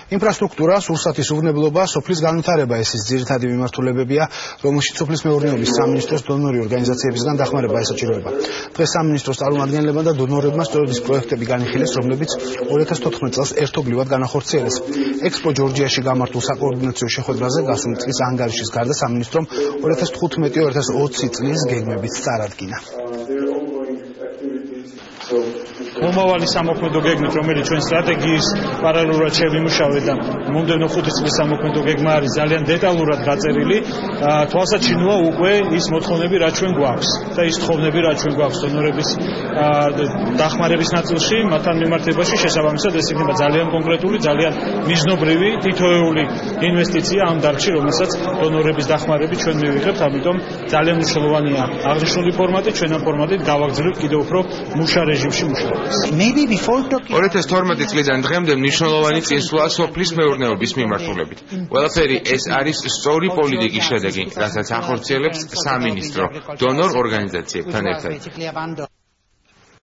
ინფრასტრუქტურა, სურსათის უვნებლობა, სოფლის განვითარება ეს ის ძირითადი მიმართულებებია, რომელშიც სოფლის მეურნეობის სამინისტროს დონორი ორგანიზაციებისგან დახმარება ესაჭიროება. დღეს სამინისტროს წარმომადგენლებმა და დონორებმა სწორედ ის პროექტები განიხილეს, რომლებიც 2014 წელს ერთობლივად განახორციელეს. ექსპო ჯორჯიაში გამართულ საკოორდინაციო შეხვედრაზე გასული წლის ანგარიშის გარდა სამინისტრომ 2015-2020 წლის გეგმებიც წარადგინა. მომავალი სამოქმედო გეგმით, რომელიც ჩვენ სტრატეგიის პარალელურად შევიმუშავეთ და მომდევნო 5 წლის სამოქმედო გეგმა არის ძალიან დეტალურად დაწერილი, თვალსაჩინოა უკვე ის მოთხოვნები, რაც ჩვენ გვაქვს და ის თხოვნები, რაც ჩვენ გვაქვს დონორების დახმარების ნაწილში, მათთან მიმართებაში შესაბამისად ეს იქნება ძალიან კონკრეტული, ძალიან მიზნობრივი, თითოეული ინვესტიცია ამ დარგში, რომელსაც დონორების დახმარებით ჩვენ მივიღებთ, ამიტომ ძალიან მნიშვნელოვანია აღნიშნული ფორმატი, ჩვენ ამ ფორმატით გავაგრძელებთ კიდევ უფრო მუშა რეჟიმში მუშაობას. 2012 წლიდან დღემდე მნიშვნელოვანი წინსვლა სოფლის მეურნეობის მიმართულებით. ყველაფერი ეს არის სწორი პოლიტიკის შედეგი, რასაც ახორციელებს სამინისტრო დონორ ორგანიზაციებთან ერთად.